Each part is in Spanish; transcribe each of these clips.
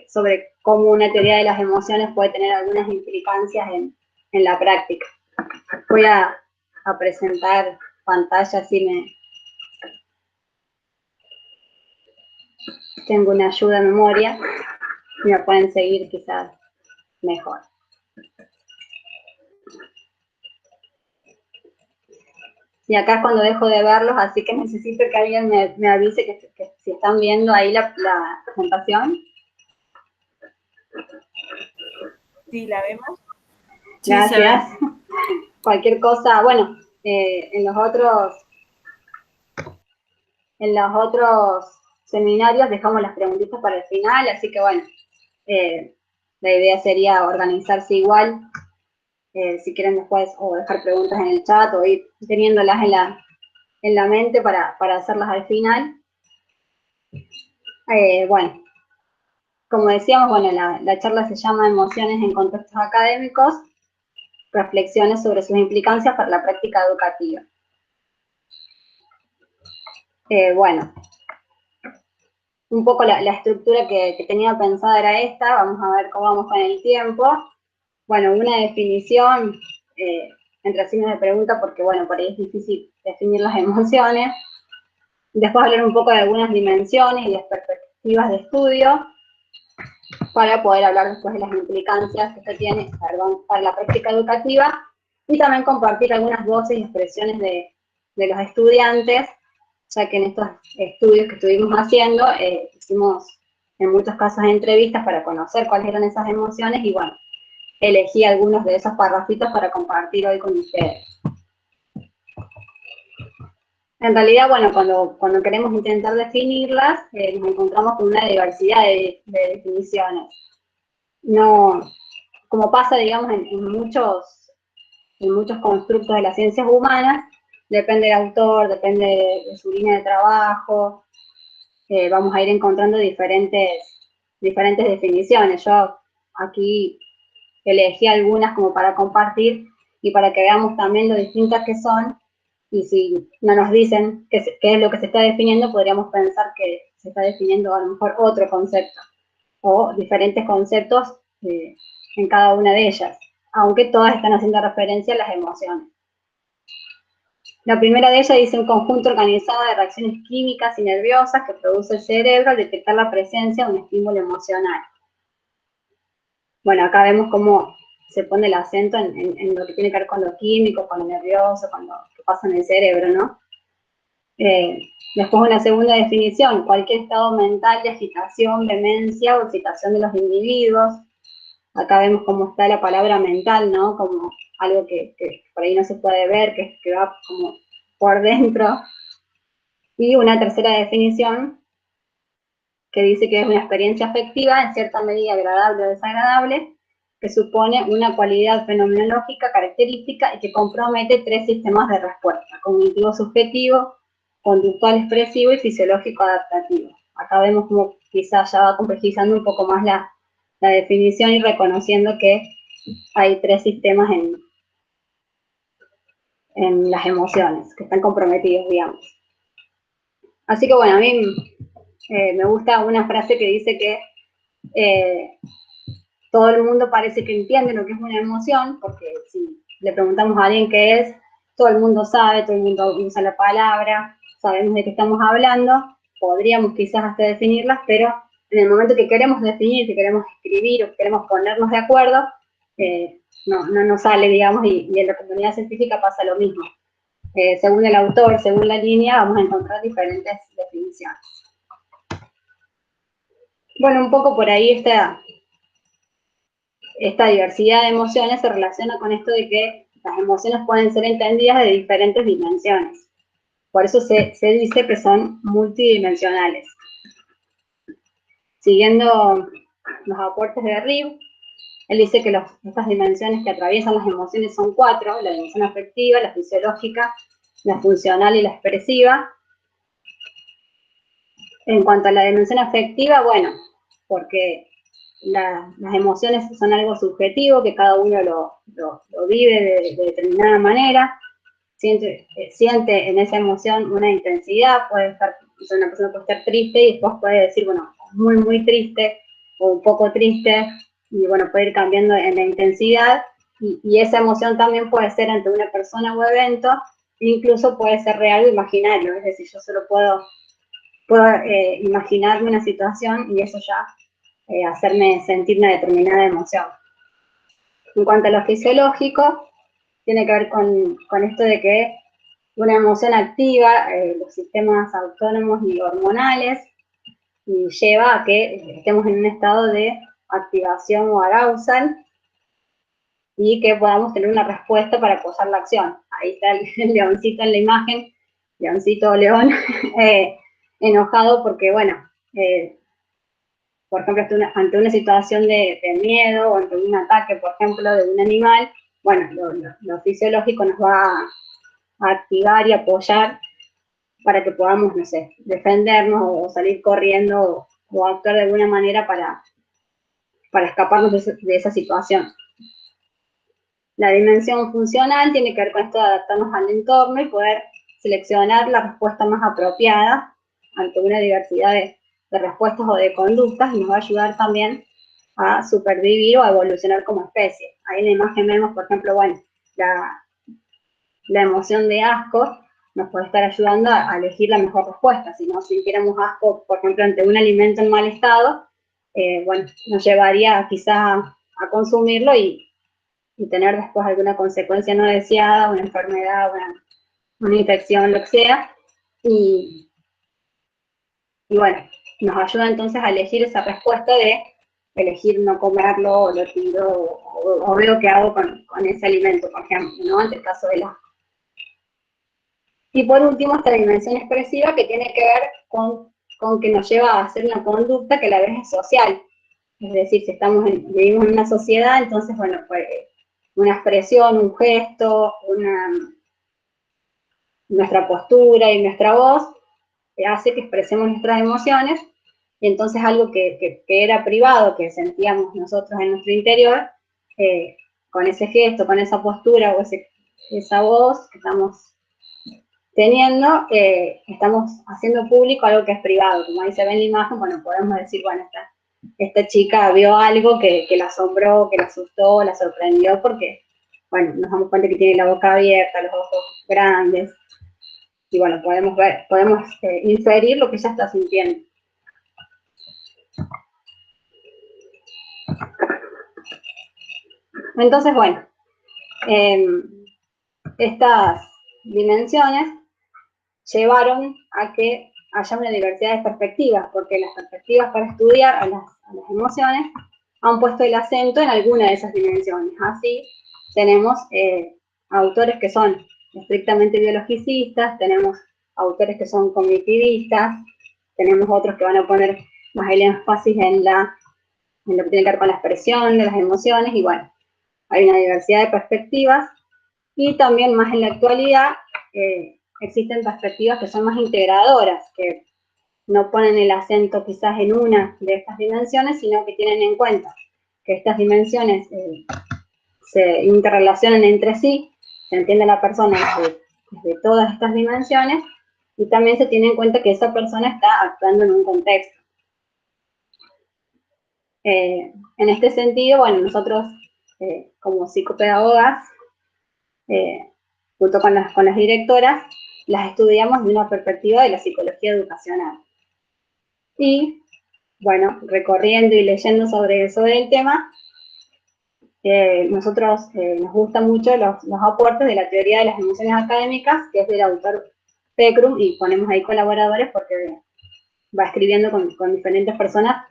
sobre cómo una teoría de las emociones puede tener algunas implicancias en la práctica. Voy a presentar pantalla, así tengo una ayuda de memoria y me pueden seguir quizás mejor. Y acá es cuando dejo de verlos, así que necesito que alguien me avise que si están viendo ahí la presentación. Sí, ¿la vemos? Gracias. Sí, cualquier cosa, bueno, en los otros seminarios dejamos las preguntitas para el final, así que bueno, la idea sería organizarse igual, si quieren después o dejar preguntas en el chat o ir teniéndolas en la mente para hacerlas al final. Bueno, como decíamos, bueno, la charla se llama Emociones en contextos académicos, reflexiones sobre sus implicancias para la práctica educativa. Bueno, un poco la estructura que tenía pensada era esta, vamos a ver cómo vamos con el tiempo. Bueno, una definición, entre signos de pregunta, porque bueno, por ahí es difícil definir las emociones. Después hablar un poco de algunas dimensiones y las perspectivas de estudio, para poder hablar después de las implicancias que esto tiene, para la práctica educativa, y también compartir algunas voces y expresiones de los estudiantes, ya que en estos estudios que estuvimos haciendo, hicimos en muchos casos entrevistas para conocer cuáles eran esas emociones, y bueno, elegí algunos de esos parrafitos para compartir hoy con ustedes. En realidad, bueno, cuando queremos intentar definirlas, nos encontramos con una diversidad de definiciones. No, como pasa, digamos, en muchos constructos de las ciencias humanas, depende del autor, depende de su línea de trabajo, vamos a ir encontrando diferentes definiciones. Yo aquí elegí algunas como para compartir y para que veamos también lo distintas que son, y si no nos dicen qué es lo que se está definiendo, podríamos pensar que se está definiendo a lo mejor otro concepto, o diferentes conceptos en cada una de ellas, aunque todas están haciendo referencia a las emociones. La primera de ellas dice un conjunto organizado de reacciones químicas y nerviosas que produce el cerebro al detectar la presencia de un estímulo emocional. Bueno, acá vemos cómo se pone el acento en lo que tiene que ver con lo químico, con lo nervioso, con lo que pasa en el cerebro, ¿no? Después una segunda definición, cualquier estado mental de agitación, vehemencia o excitación de los individuos. Acá vemos cómo está la palabra mental, ¿no? Como algo que por ahí no se puede ver, que va como por dentro. Y una tercera definición que dice que es una experiencia afectiva, en cierta medida agradable o desagradable, que supone una cualidad fenomenológica característica y que compromete tres sistemas de respuesta: cognitivo subjetivo, conductual expresivo y fisiológico adaptativo. Acá vemos como quizás ya va complejizando un poco más la definición y reconociendo que hay tres sistemas en las emociones que están comprometidos, digamos. Así que bueno, a mí me gusta una frase que dice que todo el mundo parece que entiende lo que es una emoción, porque si le preguntamos a alguien qué es, todo el mundo sabe, todo el mundo usa la palabra, sabemos de qué estamos hablando, podríamos quizás hasta definirlas, pero en el momento que queremos definir, que queremos escribir o que queremos ponernos de acuerdo, no nos sale, digamos, y en la comunidad científica pasa lo mismo. Según el autor, según la línea, vamos a encontrar diferentes definiciones. Bueno, un poco por ahí esta diversidad de emociones se relaciona con esto de que las emociones pueden ser entendidas de diferentes dimensiones. Por eso se dice que son multidimensionales. Siguiendo los aportes de Rib, él dice que estas dimensiones que atraviesan las emociones son cuatro: la dimensión afectiva, la fisiológica, la funcional y la expresiva. En cuanto a la dimensión afectiva, bueno, porque las emociones son algo subjetivo, que cada uno lo vive de determinada manera, siente en esa emoción una intensidad, puede estar, una persona puede estar triste y después puede decir, bueno, muy, muy triste, o un poco triste, y bueno, puede ir cambiando en la intensidad, y esa emoción también puede ser ante una persona o evento, incluso puede ser real o imaginario, es decir, yo solo puedo imaginarme una situación y eso ya hacerme sentir una determinada emoción. En cuanto a lo fisiológico, tiene que ver con esto de que una emoción activa los sistemas autónomos y hormonales y lleva a que estemos en un estado de activación o arousal y que podamos tener una respuesta para apoyar la acción. Ahí está el leoncito en la imagen, leoncito o león, enojado porque, bueno, por ejemplo, ante una situación de miedo o ante un ataque, por ejemplo, de un animal, bueno, lo fisiológico nos va a activar y apoyar para que podamos, no sé, defendernos o salir corriendo o actuar de alguna manera para escaparnos de esa situación. La dimensión funcional tiene que ver con esto de adaptarnos al entorno y poder seleccionar la respuesta más apropiada ante una diversidad de respuestas o de conductas y nos va a ayudar también a supervivir o a evolucionar como especie. Ahí en la imagen vemos, por ejemplo, bueno, la emoción de asco nos puede estar ayudando a elegir la mejor respuesta. Si no sintiéramos asco, por ejemplo, ante un alimento en mal estado, bueno, nos llevaría quizá a consumirlo y tener después alguna consecuencia no deseada, una enfermedad, una infección, lo que sea. Y bueno, nos ayuda entonces a elegir esa respuesta de elegir no comerlo, o lo tiro, o veo qué hago con ese alimento, por ejemplo, ¿no? En el caso del asco. Y por último, esta dimensión expresiva que tiene que ver con que nos lleva a hacer una conducta que a la vez es social. Es decir, si vivimos en una sociedad, entonces, bueno, pues una expresión, un gesto, nuestra postura y nuestra voz hace que expresemos nuestras emociones, y entonces algo que era privado, que sentíamos nosotros en nuestro interior, con ese gesto, con esa postura o esa voz que estamos teniendo, estamos haciendo público algo que es privado. Como ahí se ve en la imagen, bueno, podemos decir, bueno, esta chica vio algo que la asombró, que la asustó, la sorprendió, porque, bueno, nos damos cuenta que tiene la boca abierta, los ojos grandes, y bueno, podemos inferir lo que ella está sintiendo. Entonces, bueno, estas dimensiones llevaron a que haya una diversidad de perspectivas, porque las perspectivas para estudiar a las emociones han puesto el acento en alguna de esas dimensiones. Así, tenemos autores que son estrictamente biologicistas, tenemos autores que son cognitivistas, tenemos otros que van a poner más el énfasis en lo que tiene que ver con la expresión de las emociones, y bueno, hay una diversidad de perspectivas, y también más en la actualidad existen perspectivas que son más integradoras, que no ponen el acento quizás en una de estas dimensiones, sino que tienen en cuenta que estas dimensiones se interrelacionan entre sí, se entiende a la persona desde todas estas dimensiones, y también se tiene en cuenta que esa persona está actuando en un contexto. En este sentido, bueno, nosotros como psicopedagogas, junto con las directoras, las estudiamos de una perspectiva de la psicología educacional. Y, bueno, recorriendo y leyendo sobre el tema, nosotros nos gustan mucho los aportes de la teoría de las emociones académicas, que es del autor Pekrum, y ponemos ahí colaboradores porque va escribiendo con diferentes personas,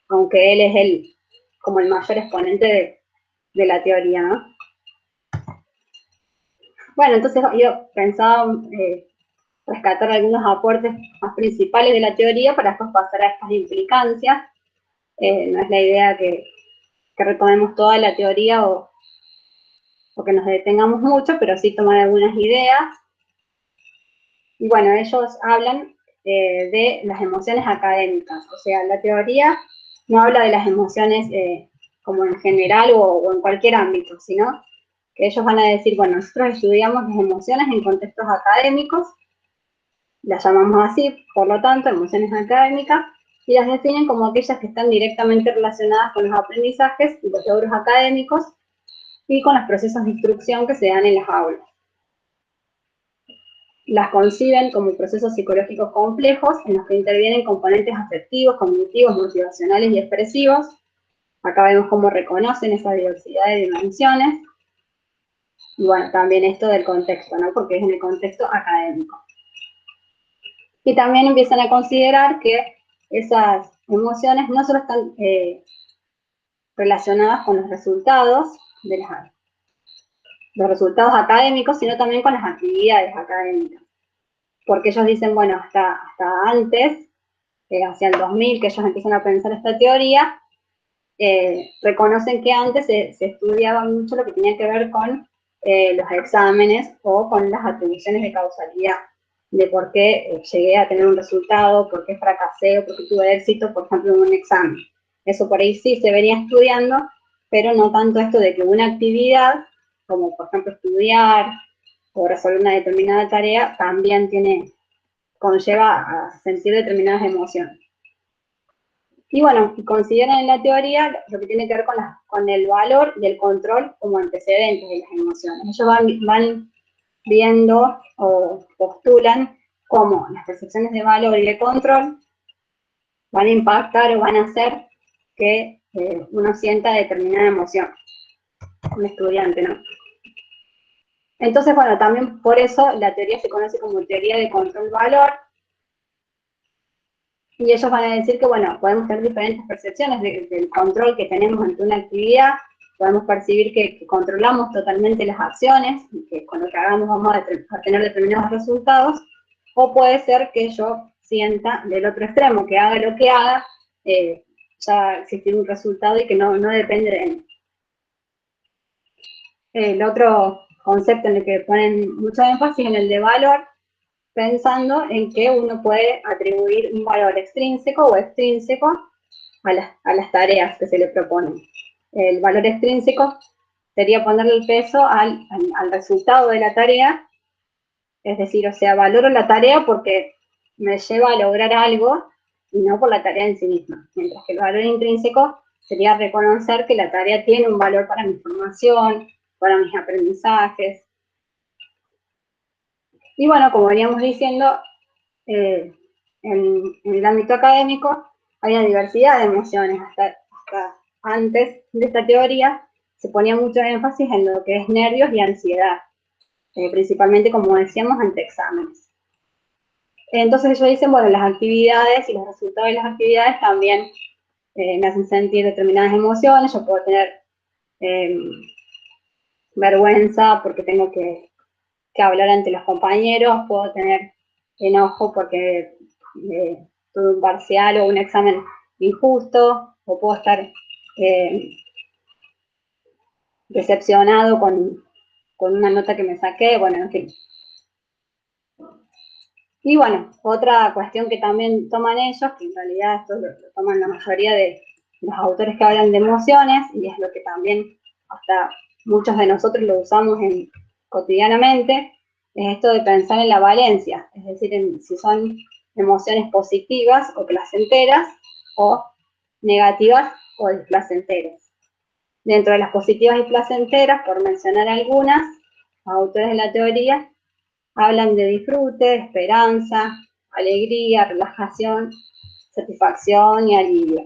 aunque él es como el mayor exponente de la teoría, ¿no? Bueno, entonces yo pensaba rescatar algunos aportes más principales de la teoría para después pasar a estas implicancias. No es la idea que retomemos toda la teoría o que nos detengamos mucho, pero sí tomar algunas ideas. Y bueno, ellos hablan de las emociones académicas, o sea, la teoría no habla de las emociones como en general o en cualquier ámbito, sino que ellos van a decir, bueno, nosotros estudiamos las emociones en contextos académicos, las llamamos así, por lo tanto, emociones académicas, y las definen como aquellas que están directamente relacionadas con los aprendizajes y los logros académicos y con los procesos de instrucción que se dan en las aulas. Las conciben como procesos psicológicos complejos en los que intervienen componentes afectivos, cognitivos, motivacionales y expresivos. Acá vemos cómo reconocen esa diversidad de dimensiones. Y bueno, también esto del contexto, ¿no? Porque es en el contexto académico. Y también empiezan a considerar que esas emociones no solo están relacionadas con los resultados académicos, sino también con las actividades académicas. Porque ellos dicen, bueno, hasta antes, hacia el 2000, que ellos empiezan a pensar esta teoría, reconocen que antes se estudiaba mucho lo que tenía que ver con los exámenes o con las atribuciones de causalidad, de por qué llegué a tener un resultado, por qué fracasé o por qué tuve éxito, por ejemplo, en un examen. Eso por ahí sí se venía estudiando, pero no tanto esto de que una actividad, como por ejemplo estudiar o resolver una determinada tarea, también conlleva a sentir determinadas emociones. Y bueno, consideran en la teoría lo que tiene que ver con el valor y el control como antecedentes de las emociones. Ellos van viendo o postulan cómo las percepciones de valor y de control van a impactar o van a hacer que uno sienta determinada emoción, un estudiante, ¿no? Entonces, bueno, también por eso la teoría se conoce como teoría de control-valor, y ellos van a decir que, bueno, podemos tener diferentes percepciones del control que tenemos ante una actividad, podemos percibir que controlamos totalmente las acciones, y que con lo que hagamos vamos a tener determinados resultados, o puede ser que yo sienta del otro extremo, que haga lo que haga, ya existir un resultado y que no depende de mí. El otro concepto en el que ponen mucho énfasis en el de valor, pensando en que uno puede atribuir un valor extrínseco o extrínseco a las tareas que se le proponen. El valor extrínseco sería ponerle el peso al resultado de la tarea, es decir, o sea, valoro la tarea porque me lleva a lograr algo y no por la tarea en sí misma. Mientras que el valor intrínseco sería reconocer que la tarea tiene un valor para mi formación, para mis aprendizajes. Y bueno, como veníamos diciendo, en el ámbito académico hay una diversidad de emociones. Hasta antes de esta teoría se ponía mucho énfasis en lo que es nervios y ansiedad, principalmente, como decíamos, ante exámenes. Entonces ellos dicen, bueno, las actividades y los resultados de las actividades también me hacen sentir determinadas emociones. Yo puedo tener vergüenza porque tengo que hablar ante los compañeros, puedo tener enojo porque tuve un parcial o un examen injusto, o puedo estar decepcionado con una nota que me saqué, bueno, en fin. Y bueno, otra cuestión que también toman ellos, que en realidad esto lo toman la mayoría de los autores que hablan de emociones, y es lo que también hasta muchos de nosotros lo usamos cotidianamente, es esto de pensar en la valencia, es decir, en si son emociones positivas o placenteras, o negativas o displacenteras. Dentro de las positivas y placenteras, por mencionar algunas, los autores de la teoría hablan de disfrute, esperanza, alegría, relajación, satisfacción y alivio.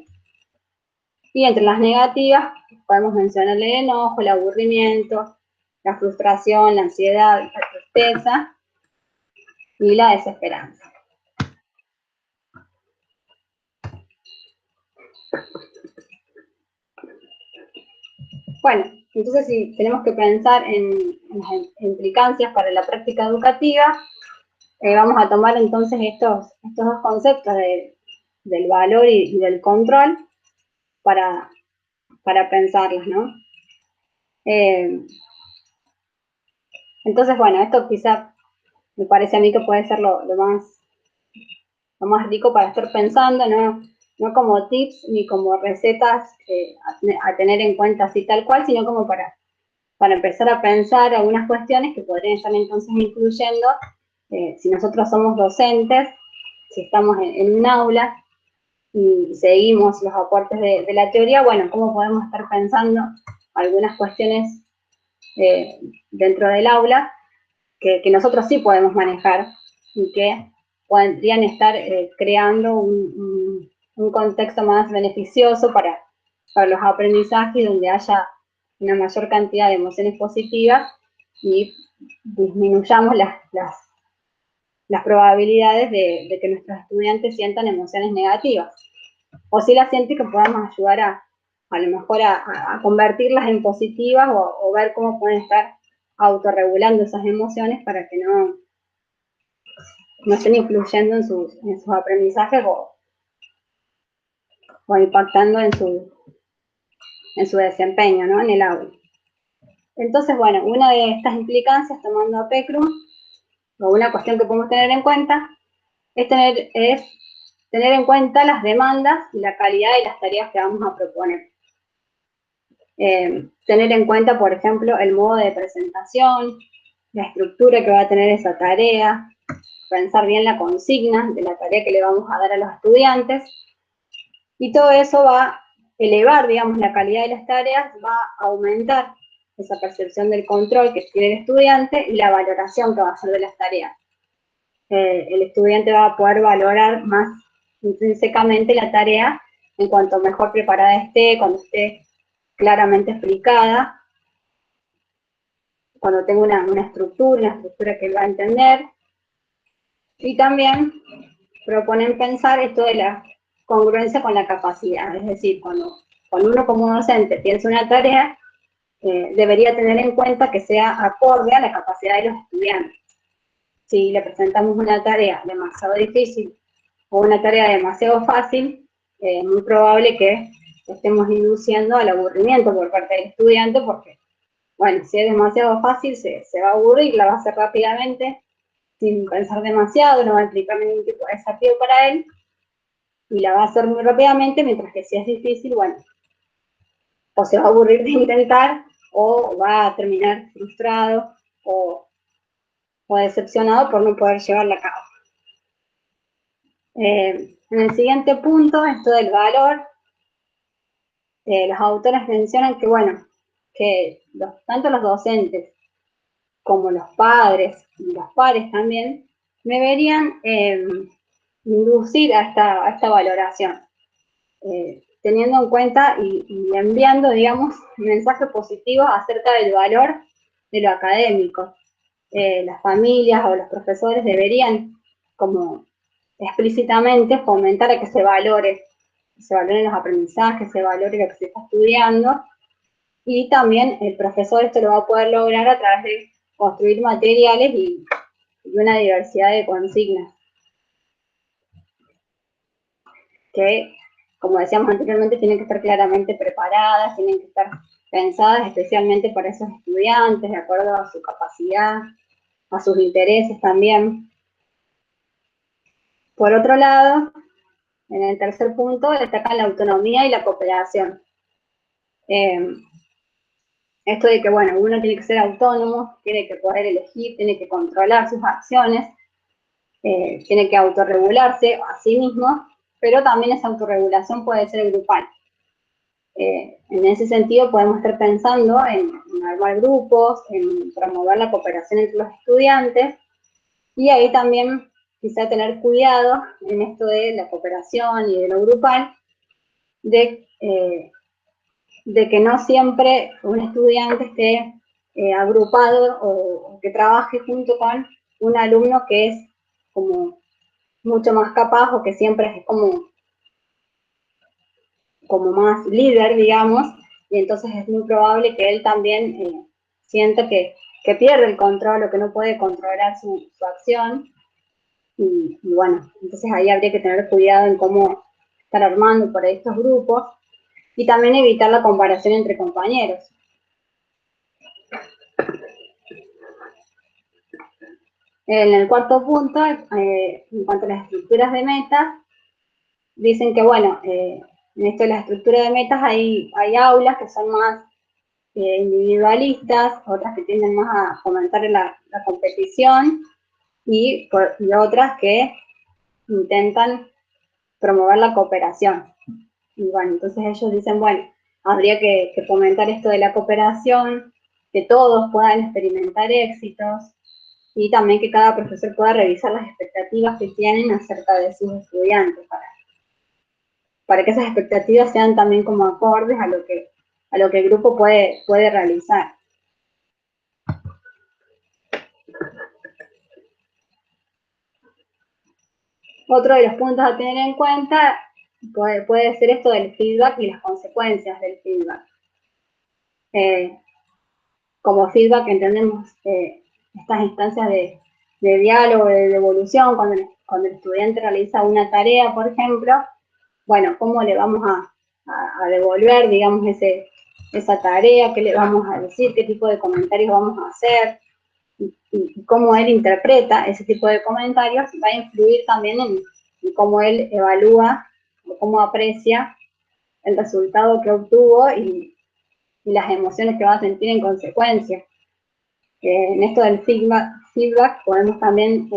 Y entre las negativas podemos mencionar el enojo, el aburrimiento, la frustración, la ansiedad, la tristeza y la desesperanza. Bueno, entonces si tenemos que pensar en las implicancias para la práctica educativa, vamos a tomar entonces estos dos conceptos del valor y del control para pensarlos, ¿no? Entonces, bueno, esto quizá me parece a mí que puede ser lo más rico para estar pensando, no como tips ni como recetas a tener en cuenta así tal cual, sino como para empezar a pensar algunas cuestiones que podrían estar entonces incluyendo, si nosotros somos docentes, si estamos en un aula, y seguimos los aportes de la teoría, bueno, cómo podemos estar pensando algunas cuestiones dentro del aula que nosotros sí podemos manejar y que podrían estar creando un contexto más beneficioso para los aprendizajes, donde haya una mayor cantidad de emociones positivas y disminuyamos las probabilidades de que nuestros estudiantes sientan emociones negativas. O si las sienten, que podamos ayudar a lo mejor a convertirlas en positivas o ver cómo pueden estar autorregulando esas emociones para que no estén influyendo en sus aprendizajes o impactando en su desempeño, ¿no? En el aula. Entonces, bueno, una de estas implicancias, tomando a PECRUM, o una cuestión que podemos tener en cuenta, es tener en cuenta las demandas y la calidad de las tareas que vamos a proponer. Tener en cuenta, por ejemplo, el modo de presentación, la estructura que va a tener esa tarea, pensar bien la consigna de la tarea que le vamos a dar a los estudiantes, y todo eso va a elevar, digamos, la calidad de las tareas, va a aumentar esa percepción del control que tiene el estudiante y la valoración que va a hacer de las tareas. El estudiante va a poder valorar más intrínsecamente la tarea en cuanto mejor preparada esté, cuando esté claramente explicada, cuando tenga una estructura que él va a entender. Y también proponen pensar esto de la congruencia con la capacidad, es decir, cuando uno como docente piensa una tarea, debería tener en cuenta que sea acorde a la capacidad de los estudiantes. Si le presentamos una tarea demasiado difícil o una tarea demasiado fácil, es muy probable que estemos induciendo al aburrimiento por parte del estudiante, porque, bueno, si es demasiado fácil, se va a aburrir, la va a hacer rápidamente, sin pensar demasiado, no va a implicar ningún tipo de desafío para él, y la va a hacer muy rápidamente, mientras que si es difícil, bueno, o se va a aburrir de intentar, o va a terminar frustrado o decepcionado por no poder llevarla a cabo. En el siguiente punto, esto del valor, los autores mencionan que, bueno, que tanto los docentes como los padres y los pares también deberían inducir a esta valoración, teniendo en cuenta y enviando, digamos, mensajes positivos acerca del valor de lo académico. Las familias o los profesores deberían, como explícitamente, fomentar a que se valoren los aprendizajes, se valore lo que se está estudiando, y también el profesor esto lo va a poder lograr a través de construir materiales y una diversidad de consignas que, como decíamos anteriormente, tienen que estar claramente preparadas, tienen que estar pensadas especialmente para esos estudiantes, de acuerdo a su capacidad, a sus intereses también. Por otro lado, en el tercer punto, destacan la autonomía y la cooperación. Esto de que, bueno, uno tiene que ser autónomo, tiene que poder elegir, tiene que controlar sus acciones, tiene que autorregularse a sí mismo, pero también esa autorregulación puede ser grupal. En ese sentido podemos estar pensando en armar grupos, en promover la cooperación entre los estudiantes, y ahí también quizá tener cuidado en esto de la cooperación y de lo grupal, de que no siempre un estudiante esté agrupado o que trabaje junto con un alumno que es como mucho más capaz o que siempre es como más líder, digamos, y entonces es muy probable que él también sienta que pierde el control o que no puede controlar su acción. Y bueno, entonces ahí habría que tener cuidado en cómo estar armando por estos grupos y también evitar la comparación entre compañeros. En el cuarto punto, en cuanto a las estructuras de metas, dicen que, bueno, en esto de la estructura de metas hay aulas que son más individualistas, otras que tienden más a fomentar la competición y otras que intentan promover la cooperación. Y bueno, entonces ellos dicen, bueno, habría que fomentar esto de la cooperación, que todos puedan experimentar éxitos y también que cada profesor pueda revisar las expectativas que tienen acerca de sus estudiantes para que esas expectativas sean también como acordes a lo que el grupo puede realizar. Otro de los puntos a tener en cuenta puede ser esto del feedback y las consecuencias del feedback. Como feedback entendemos estas instancias de diálogo, de devolución, cuando el estudiante realiza una tarea, por ejemplo, bueno, ¿cómo le vamos a devolver, digamos, esa tarea? ¿Qué le vamos a decir? ¿Qué tipo de comentarios vamos a hacer? Y cómo él interpreta ese tipo de comentarios va a influir también en cómo él evalúa o cómo aprecia el resultado que obtuvo y las emociones que va a sentir en consecuencia. En esto del feedback podemos también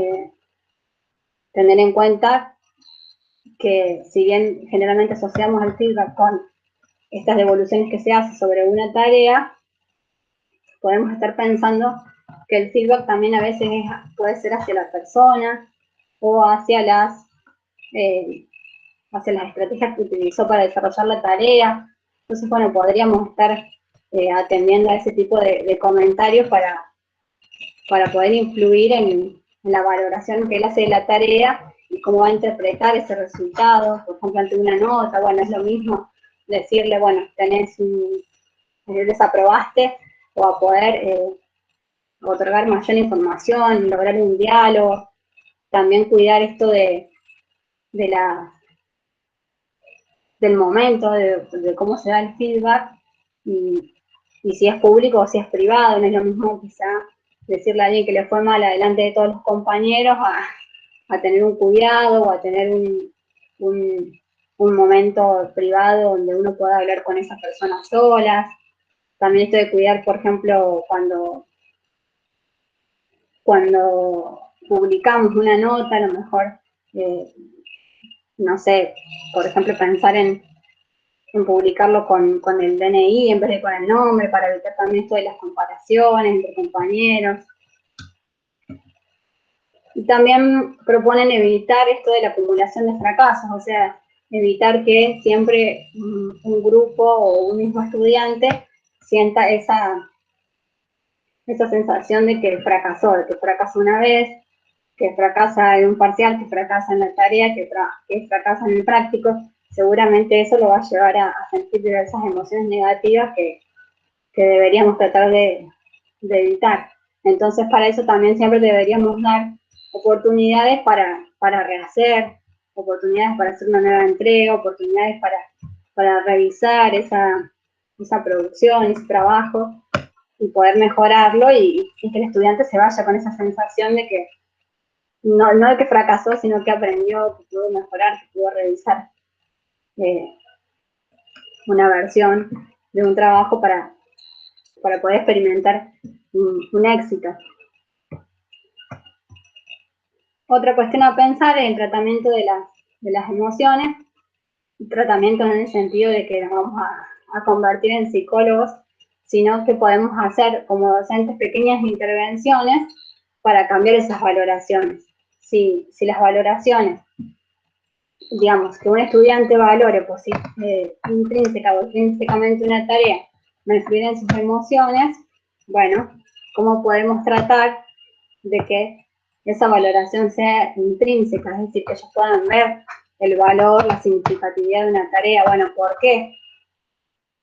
tener en cuenta que si bien generalmente asociamos el feedback con estas devoluciones que se hace sobre una tarea, podemos estar pensando que el feedback también a veces puede ser hacia la persona o hacia las estrategias que utilizó para desarrollar la tarea. Entonces, bueno, podríamos estar atendiendo a ese tipo de comentarios para poder influir en la valoración que él hace de la tarea y cómo va a interpretar ese resultado, por ejemplo, ante una nota. Bueno, es lo mismo decirle, bueno, desaprobaste, o a poder otorgar mayor información, lograr un diálogo, también cuidar esto del momento, de cómo se da el feedback, y si es público o si es privado. No es lo mismo quizá decirle a alguien que le fue mal adelante de todos los compañeros a tener un cuidado o a tener un momento privado donde uno pueda hablar con esas personas solas. También esto de cuidar, por ejemplo, cuando publicamos una nota, a lo mejor, no sé, por ejemplo, pensar en publicarlo con el DNI en vez de con el nombre, para evitar también esto de las comparaciones entre compañeros. Y también proponen evitar esto de la acumulación de fracasos, o sea, evitar que siempre un grupo o un mismo estudiante sienta esa sensación de que fracasó, de que fracasó una vez, que fracasa en un parcial, que fracasa en la tarea, que fracasa en el práctico. Seguramente eso lo va a llevar a sentir diversas emociones negativas que deberíamos tratar de evitar. Entonces, para eso también siempre deberíamos dar oportunidades para rehacer, oportunidades para hacer una nueva entrega, oportunidades para revisar esa producción, ese trabajo, y poder mejorarlo, y que el estudiante se vaya con esa sensación de que no de que fracasó, sino que aprendió, que pudo mejorar, que pudo revisar una versión de un trabajo para poder experimentar un éxito. Otra cuestión a pensar es el tratamiento de las emociones, tratamiento no en el sentido de que nos vamos a convertir en psicólogos, sino que podemos hacer como docentes pequeñas intervenciones para cambiar esas valoraciones. Si las valoraciones, digamos, que un estudiante valore intrínseca o extrínsecamente una tarea, no influir en sus emociones, bueno, ¿cómo podemos tratar de que esa valoración sea intrínseca? Es decir, que ellos puedan ver el valor, la significatividad de una tarea. Bueno, ¿por qué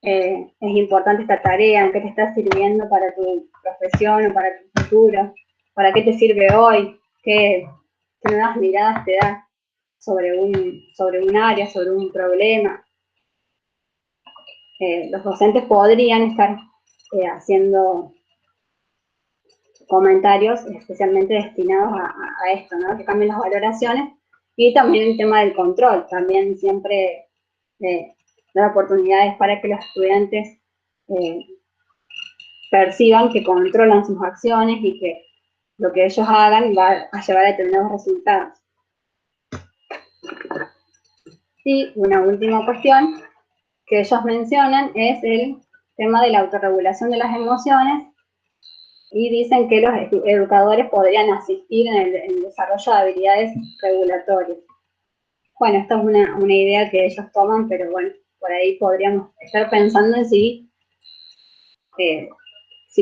es importante esta tarea? ¿En qué te está sirviendo para tu profesión o para tu futuro? ¿Para qué te sirve hoy? ¿Qué nuevas miradas te da sobre un área, sobre un problema? Los docentes podrían estar haciendo comentarios especialmente destinados a esto, ¿no? Que cambien las valoraciones, y también el tema del control. También siempre dar oportunidades para que los estudiantes perciban que controlan sus acciones y que lo que ellos hagan va a llevar a determinados resultados. Y una última cuestión que ellos mencionan es el tema de la autorregulación de las emociones, y dicen que los educadores podrían asistir en el desarrollo de habilidades regulatorias. Bueno, esta es una idea que ellos toman, pero bueno, por ahí podríamos estar pensando en si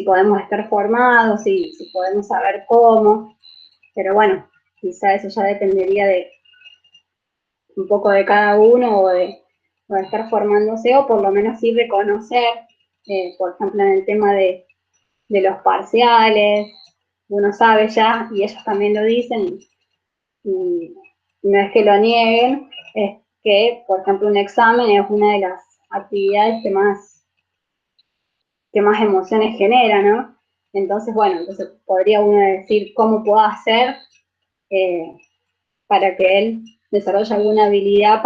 podemos estar formados, si podemos saber cómo, pero bueno, quizá eso ya dependería de un poco de cada uno, o de estar formándose, o por lo menos sí reconocer, por ejemplo, en el tema de los parciales, uno sabe ya, y ellos también lo dicen, y no es que lo nieguen, es que, por ejemplo, un examen es una de las actividades que más emociones genera, ¿no? Entonces, bueno, entonces podría uno decir cómo puedo hacer para que él desarrolle alguna habilidad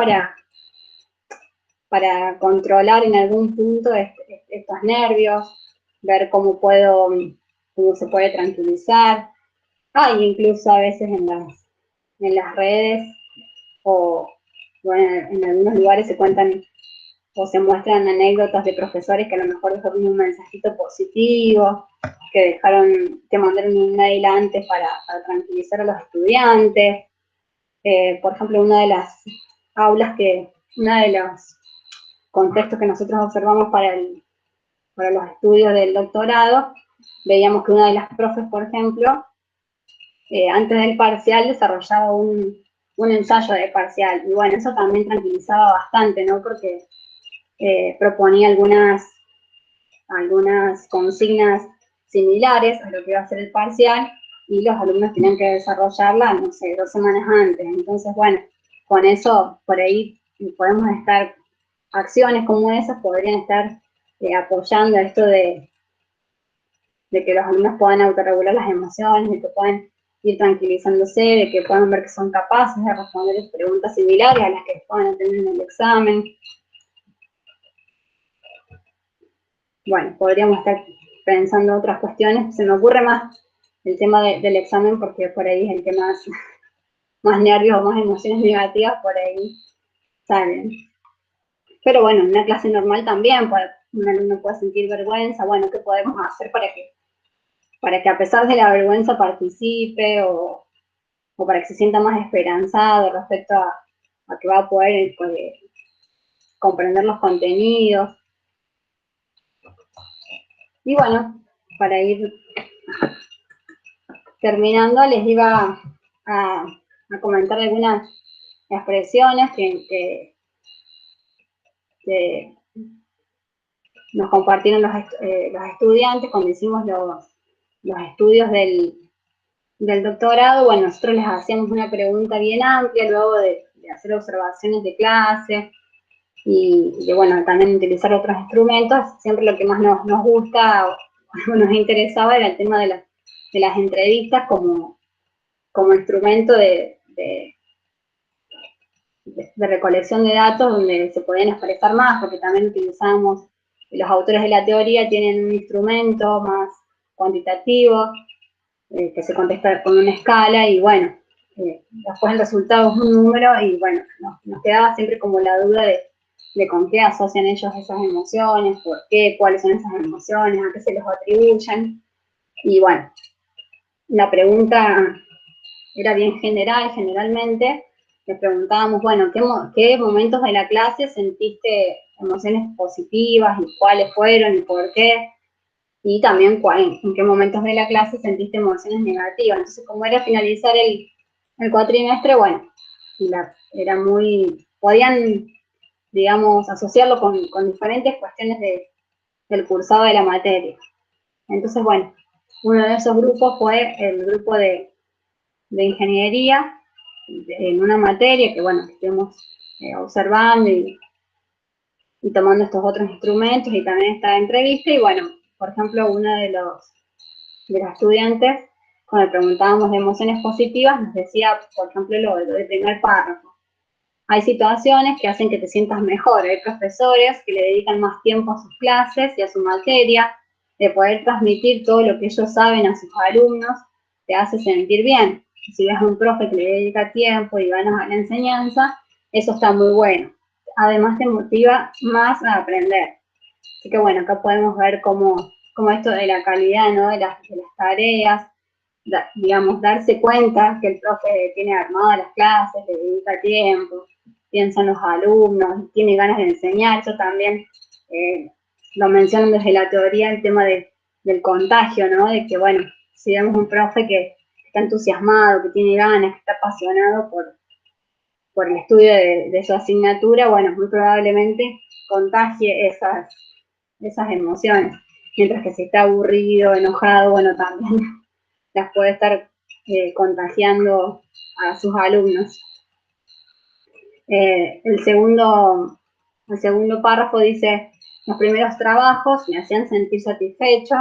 para controlar en algún punto estos nervios, ver cómo se puede tranquilizar. Y incluso a veces en las redes, o bueno, en algunos lugares se cuentan o se muestran anécdotas de profesores que a lo mejor dejaron un mensajito positivo, que mandaron un mail antes para tranquilizar a los estudiantes. Por ejemplo, una de las aulas uno de los contextos que nosotros observamos para los estudios del doctorado, veíamos que una de las profes, por ejemplo, antes del parcial desarrollaba un ensayo de parcial, y bueno, eso también tranquilizaba bastante, ¿no? Porque proponía algunas consignas similares a lo que iba a ser el parcial, y los alumnos tenían que desarrollarla, no sé, 2 semanas antes. Entonces, bueno, con eso, por ahí podemos estar, acciones como esas podrían estar apoyando esto de que los alumnos puedan autorregular las emociones, de que puedan ir tranquilizándose, de que puedan ver que son capaces de responder preguntas similares a las que puedan tener en el examen. Bueno, podríamos estar pensando otras cuestiones. Se me ocurre más el tema del examen, porque por ahí es el que más nervios o más emociones negativas por ahí salen. Pero bueno, en una clase normal también un alumno puede sentir vergüenza. Bueno, ¿qué podemos hacer para que a pesar de la vergüenza participe, o para que se sienta más esperanzado respecto a que va a poder comprender los contenidos? Y bueno, para ir terminando, les iba a comentar algunas expresiones que nos compartieron los estudiantes cuando hicimos los estudios del doctorado. Bueno, nosotros les hacíamos una pregunta bien amplia luego de hacer observaciones de clase, y de, bueno, también utilizar otros instrumentos. Siempre lo que más nos gusta o nos interesaba era el tema de las entrevistas como instrumento de recolección de datos, donde se podían expresar más, porque también utilizábamos, los autores de la teoría tienen un instrumento más cuantitativo, que se contesta con una escala, y bueno, después el resultado es un número, y bueno, nos quedaba siempre como la duda de con qué asocian ellos esas emociones, por qué, cuáles son esas emociones, a qué se los atribuyen. Y bueno, la pregunta era bien general. Generalmente les preguntábamos, bueno, ¿qué momentos de la clase sentiste emociones positivas, y cuáles fueron y por qué? Y también en qué momentos de la clase sentiste emociones negativas. Entonces, como era finalizar el cuatrimestre, bueno, podían, digamos, asociarlo con diferentes cuestiones del cursado de la materia. Entonces, bueno, uno de esos grupos fue el grupo de ingeniería, en una materia que, bueno, que estuvimos observando y tomando estos otros instrumentos, y también esta entrevista. Y bueno, por ejemplo, uno de los estudiantes, cuando le preguntábamos de emociones positivas, nos decía, por ejemplo, lo del primer párrafo: hay situaciones que hacen que te sientas mejor. Hay profesores que le dedican más tiempo a sus clases y a su materia. De poder transmitir todo lo que ellos saben a sus alumnos te hace sentir bien. Si ves a un profe que le dedica tiempo y ganas a la enseñanza, Eso está muy bueno. Además te motiva más a aprender. Así que bueno, acá podemos ver cómo esto de la calidad, ¿no? de las tareas, digamos, darse cuenta que el profe tiene armadas las clases, le dedica tiempo, piensa en los alumnos, tiene ganas de enseñar. Eso también lo mencionan desde la teoría, el tema del contagio, ¿no? De que, bueno, si vemos un profe que está entusiasmado, que tiene ganas, que está apasionado por el estudio de su asignatura, bueno, muy probablemente contagie esas emociones. Mientras que si está aburrido, enojado, bueno, también las puede estar contagiando a sus alumnos. El segundo párrafo dice: los primeros trabajos me hacían sentir satisfecho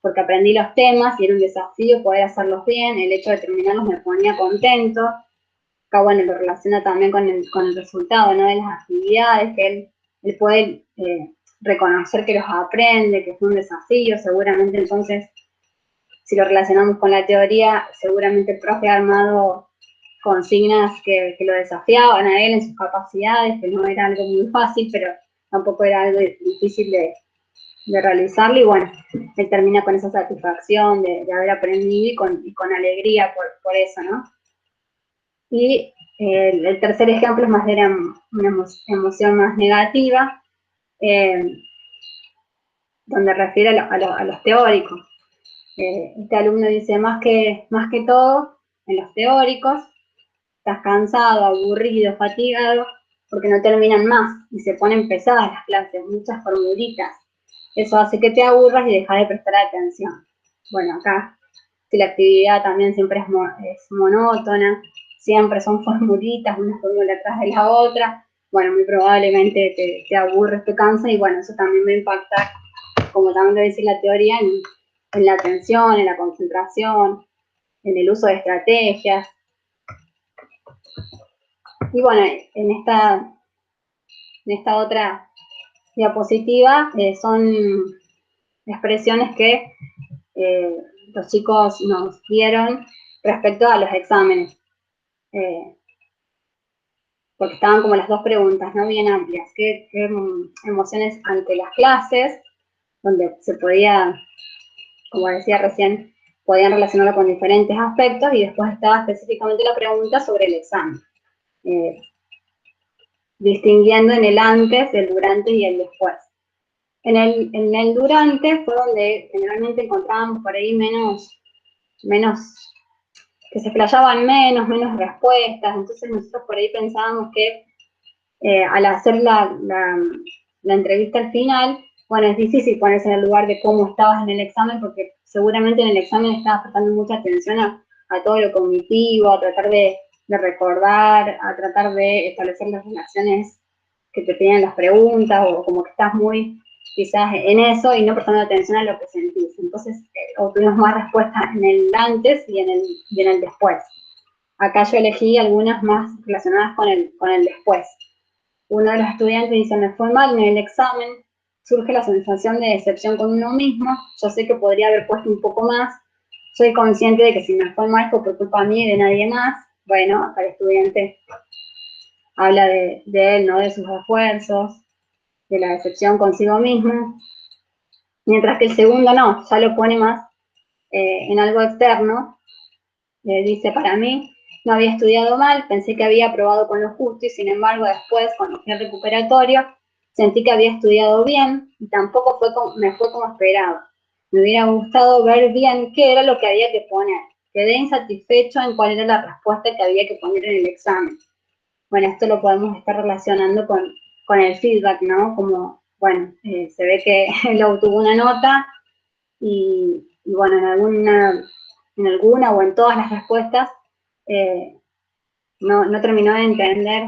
porque aprendí los temas y era un desafío poder hacerlos bien. El hecho de terminarlos me ponía contento. Acá, bueno, lo relaciona también con el resultado, ¿no? de las actividades, que él puede reconocer que los aprende, que fue un desafío. Seguramente entonces, si lo relacionamos con la teoría, seguramente el profe ha armado consignas que lo desafiaban a él en sus capacidades, que no era algo muy fácil, pero tampoco era algo difícil de realizarlo. Y bueno, él termina con esa satisfacción de haber aprendido y con alegría por eso, ¿no? Y el tercer ejemplo es más de una emoción más negativa, donde refiere a los teóricos. Este alumno dice: más que todo, en los teóricos, estás cansado, aburrido, fatigado, porque no terminan más y se ponen pesadas las clases, muchas formulitas. Eso hace que te aburras y dejas de prestar atención. Bueno, acá, si la actividad también siempre es monótona, siempre son formulitas, una fórmula atrás de la otra, bueno, muy probablemente te aburres, te cansa, y bueno, eso también va a impactar, como también lo dice la teoría, en la atención, en la concentración, en el uso de estrategias. Y bueno, en esta otra diapositiva son expresiones que los chicos nos dieron respecto a los exámenes, porque estaban como las dos preguntas, ¿no? Bien amplias. ¿Qué emociones ante las clases? Donde se podía, como decía recién, podían relacionarlo con diferentes aspectos, y después estaba específicamente la pregunta sobre el examen, distinguiendo en el antes, el durante y el después. En el durante fue donde generalmente encontrábamos por ahí menos que se explayaban menos respuestas. Entonces nosotros por ahí pensábamos que al hacer la entrevista al final, bueno, es difícil ponerse en el lugar de cómo estabas en el examen, porque seguramente en el examen estabas prestando mucha atención a todo lo cognitivo, a tratar de recordar, a tratar de establecer las relaciones que te piden las preguntas, o como que estás muy quizás en eso y no prestando atención a lo que sentís. Entonces obtuvimos más respuestas en el antes y en el después. Acá yo elegí algunas más relacionadas con el después. Uno de los estudiantes dice: me fue mal en el examen, surge la sensación de decepción con uno mismo, yo sé que podría haber puesto un poco más, soy consciente de que si me fue mal fue por culpa mía y de nadie más. Bueno, acá el estudiante habla de él, ¿no? De sus esfuerzos, de la decepción consigo mismo, mientras que el segundo no, ya lo pone más en algo externo. Dice: para mí no había estudiado mal, pensé que había aprobado con lo justo, y sin embargo después, cuando fui al recuperatorio, sentí que había estudiado bien y tampoco me fue como esperaba. Me hubiera gustado ver bien qué era lo que había que poner. Quedé insatisfecho en cuál era la respuesta que había que poner en el examen. Bueno, esto lo podemos estar relacionando con el feedback, ¿no? Como, bueno, se ve que él obtuvo una nota y bueno, en alguna o en todas las respuestas no terminó de entender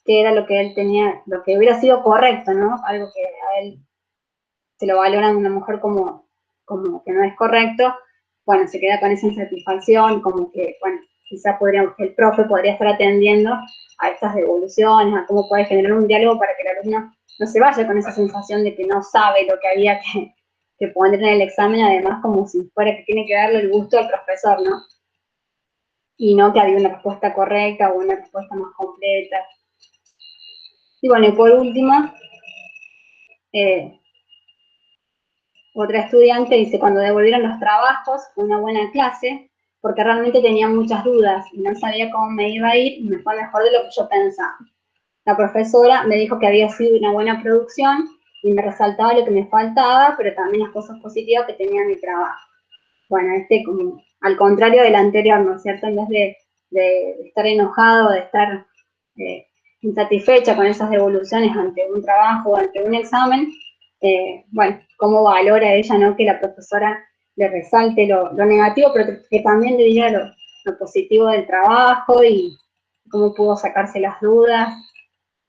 qué era lo que él tenía, lo que hubiera sido correcto, ¿no? Algo que a él se lo valoran a una mujer como que no es correcto. Bueno, se queda con esa insatisfacción, como que, bueno, quizá el profe podría estar atendiendo a estas devoluciones, a cómo puede generar un diálogo para que el alumno no se vaya con esa sensación de que no sabe lo que había que poner en el examen, además como si fuera que tiene que darle el gusto al profesor, ¿no? Y no que había una respuesta correcta o una respuesta más completa. Y bueno, y por último, otra estudiante dice, cuando devolvieron los trabajos, fue una buena clase, porque realmente tenía muchas dudas y no sabía cómo me iba a ir y me fue mejor de lo que yo pensaba. La profesora me dijo que había sido una buena producción y me resaltaba lo que me faltaba, pero también las cosas positivas que tenía mi trabajo. Bueno, como al contrario del anterior, ¿no es cierto? En vez de estar enojado, de estar insatisfecha con esas devoluciones ante un trabajo o ante un examen, bueno, cómo valora ella, ¿no? Que la profesora le resalte lo negativo, pero que también le diga lo positivo del trabajo y cómo pudo sacarse las dudas.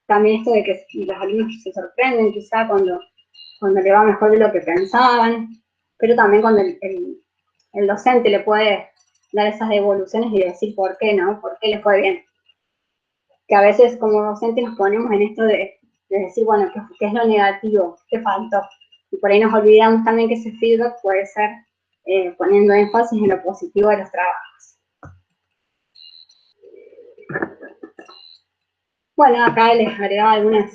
También esto de que los alumnos se sorprenden quizá cuando le va mejor de lo que pensaban, pero también cuando el docente le puede dar esas devoluciones y decir por qué, ¿no? ¿Por qué le fue bien? Que a veces como docente nos ponemos en esto de decir, bueno, ¿qué es lo negativo? ¿Qué faltó? Y por ahí nos olvidamos también que ese feedback puede ser poniendo énfasis en lo positivo de los trabajos. Bueno, acá les agregaba algunas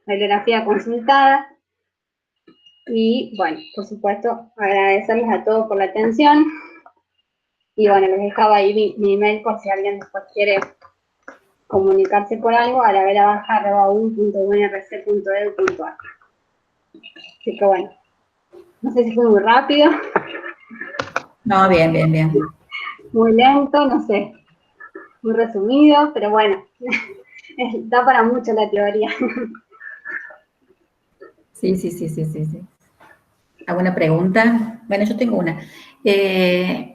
bibliografías consultadas. Y bueno, por supuesto, agradecerles a todos por la atención. Y bueno, les dejaba ahí mi email por si alguien después quiere comunicarse por algo, a la vera-u.unrc.edu.ar. Así que bueno, no sé si fue muy rápido. No, bien, bien, bien. Muy lento, no sé, muy resumido, pero bueno, da para mucho la teoría. Sí. ¿Alguna pregunta? Bueno, yo tengo una.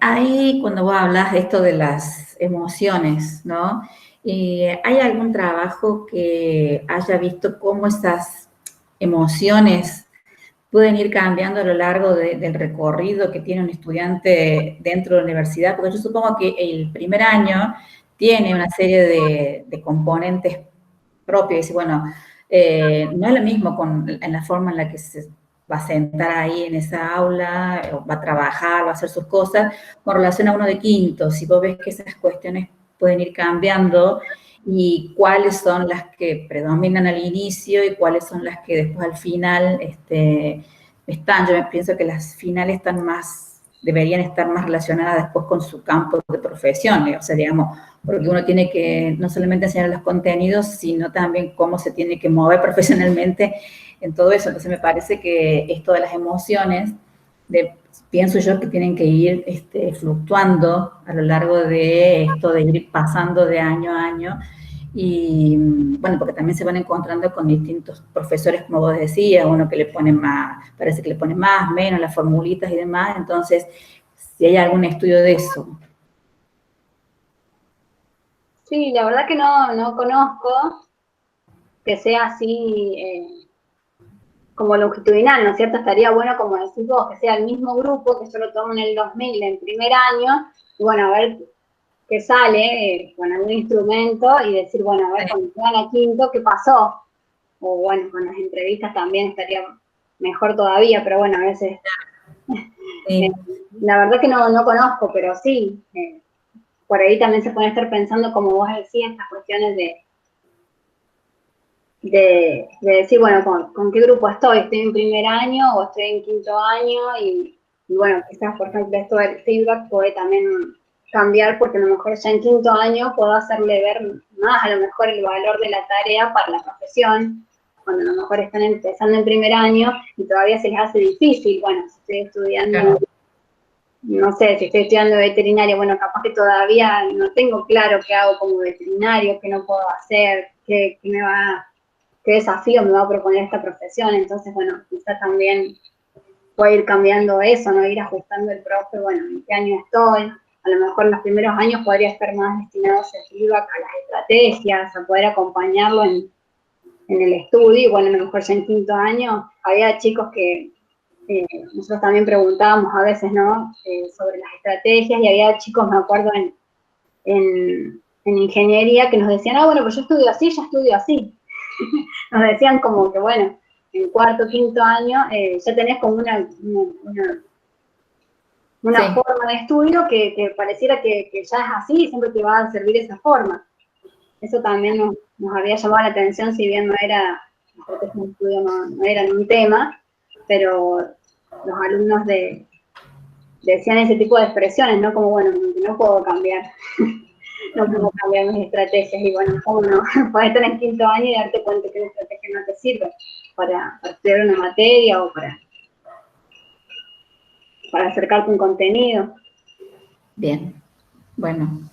Ahí cuando vos hablas de esto de las emociones, ¿no? ¿Hay algún trabajo que haya visto cómo esas emociones pueden ir cambiando a lo largo del recorrido que tiene un estudiante dentro de la universidad? Porque yo supongo que el primer año tiene una serie de componentes propios. Y bueno, no es lo mismo en la forma en la que se va a sentar ahí en esa aula, o va a trabajar, va a hacer sus cosas, con relación a uno de quinto. Si vos ves que esas cuestiones pueden ir cambiando, y cuáles son las que predominan al inicio y cuáles son las que después al final están. Yo pienso que las finales deberían estar más relacionadas después con su campo de profesión, o sea, digamos, porque uno tiene que no solamente enseñar los contenidos, sino también cómo se tiene que mover profesionalmente en todo eso. Entonces me parece que esto de las emociones, pienso yo que tienen que ir fluctuando a lo largo de esto, de ir pasando de año a año. Y bueno, porque también se van encontrando con distintos profesores, como vos decías, uno que le pone más, parece que le pone más, menos, las formulitas y demás. Entonces, si hay algún estudio de eso. Sí, la verdad que no conozco que sea así como longitudinal, ¿no es cierto? Estaría bueno, como decís vos, que sea el mismo grupo, que yo lo tomo en el 2000, en primer año, y bueno, a ver qué sale con algún instrumento y decir, bueno, a ver, cuando llegan a quinto, ¿qué pasó? O bueno, con las entrevistas también estaría mejor todavía, pero bueno, a veces... Sí. La verdad que no conozco, pero sí, por ahí también se puede estar pensando, como vos decías, estas cuestiones de decir, bueno, ¿con qué grupo estoy? ¿Estoy en primer año o estoy en quinto año? Y bueno, quizás, por ejemplo, esto del feedback puede también cambiar, porque a lo mejor ya en quinto año puedo hacerle ver más a lo mejor el valor de la tarea para la profesión, cuando a lo mejor están empezando en primer año y todavía se les hace difícil. Bueno, si estoy estudiando... Claro. No sé, si estoy estudiando veterinaria, bueno, capaz que todavía no tengo claro qué hago como veterinario, qué no puedo hacer, qué desafío me va a proponer esta profesión. Entonces, bueno, quizá también puede ir cambiando eso, ¿no? Ir ajustando el profe, bueno, en qué año estoy. A lo mejor en los primeros años podría estar más destinado a feedback, a las estrategias, a poder acompañarlo en el estudio. Y bueno, a lo mejor ya en quinto año había chicos que nosotros también preguntábamos a veces, ¿no? Sobre las estrategias, y había chicos, me acuerdo, en ingeniería que nos decían, bueno, pues yo estudio así, ya estudio así. Nos decían como que, bueno, en cuarto, quinto año ya tenés como una sí, forma de estudio que pareciera que ya es así y siempre te va a servir esa forma. Eso también nos había llamado la atención, si bien no era, la estrategia de estudio no eran un tema, pero los alumnos decían ese tipo de expresiones, ¿no? Como, bueno, no puedo cambiar, no puedo cambiar mis estrategias, y bueno, ¿cómo no? Podés estar en quinto año y darte cuenta que la estrategia no te sirve para estudiar una materia o para acercarte a un contenido. Bien, bueno.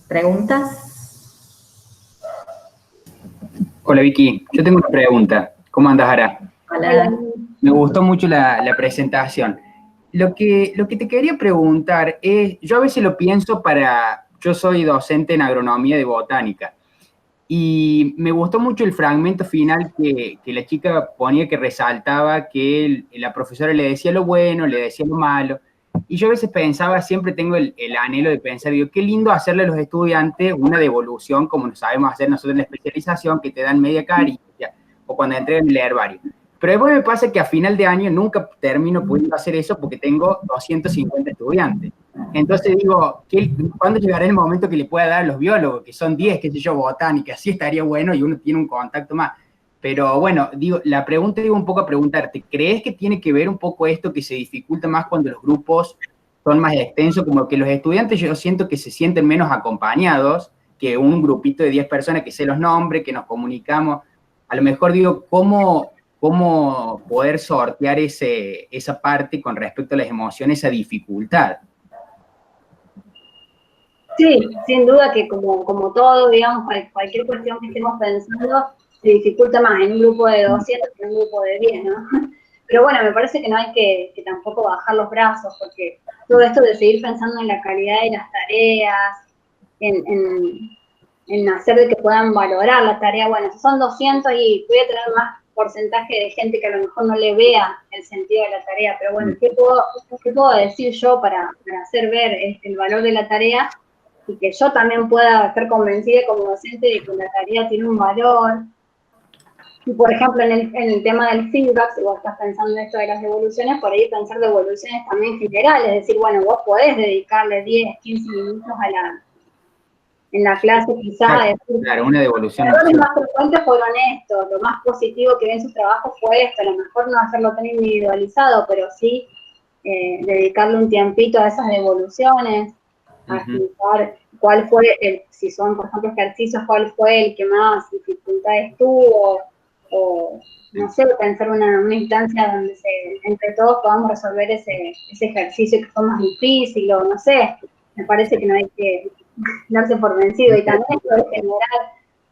¿Preguntas? Hola Vicky, yo tengo una pregunta. ¿Cómo andas, Ara? Hola. Me gustó mucho la presentación. Lo que te quería preguntar es, yo a veces lo pienso yo soy docente en agronomía de botánica, y me gustó mucho el fragmento final que la chica ponía, que resaltaba que la profesora le decía lo bueno, le decía lo malo. Y yo a veces pensaba, siempre tengo el anhelo de pensar, digo, qué lindo hacerle a los estudiantes una devolución, como nos sabemos hacer nosotros en la especialización, que te dan media carilla, o cuando entregan el herbario. Pero después me pasa que a final de año nunca termino pudiendo hacer eso porque tengo 250 estudiantes. Entonces digo, ¿cuándo llegará el momento que le pueda dar a los biólogos, que son 10, qué sé yo, botánica? Así estaría bueno y uno tiene un contacto más. Pero bueno, digo, la pregunta, digo, un poco a preguntarte, ¿crees que tiene que ver un poco esto que se dificulta más cuando los grupos son más extensos? Como que los estudiantes yo siento que se sienten menos acompañados que un grupito de 10 personas que sé los nombres, que nos comunicamos. A lo mejor digo, ¿cómo poder sortear esa parte con respecto a las emociones, esa dificultad? Sí, sin duda que como todo, digamos, cualquier cuestión que estemos pensando, se dificulta más en un grupo de 200 que en un grupo de 10, ¿no? Pero bueno, me parece que no hay que tampoco bajar los brazos, porque todo esto de seguir pensando en la calidad de las tareas, en hacer de que puedan valorar la tarea, bueno, si son 200 y voy a tener más porcentaje de gente que a lo mejor no le vea el sentido de la tarea, pero bueno, ¿qué puedo decir yo para hacer ver el valor de la tarea? Y que yo también pueda estar convencida como docente de que la tarea tiene un valor. Y por ejemplo, en el tema del feedback, si vos estás pensando en esto de las devoluciones, por ahí pensar devoluciones también generales, es decir, bueno, vos podés dedicarle 10, 15 minutos en la clase quizá. Claro, una devolución. Los errores más frecuentes fueron estos, lo más positivo que ven su trabajo fue esto, a lo mejor no hacerlo tan individualizado, pero sí dedicarle un tiempito a esas devoluciones, a explicar cuál fue, si son, por ejemplo, ejercicios, cuál fue el que más dificultades tuvo, o no sé, pensar una instancia donde entre todos podamos resolver ese ejercicio que fue más difícil, o no sé, me parece que no hay que darse por vencido, y también esto de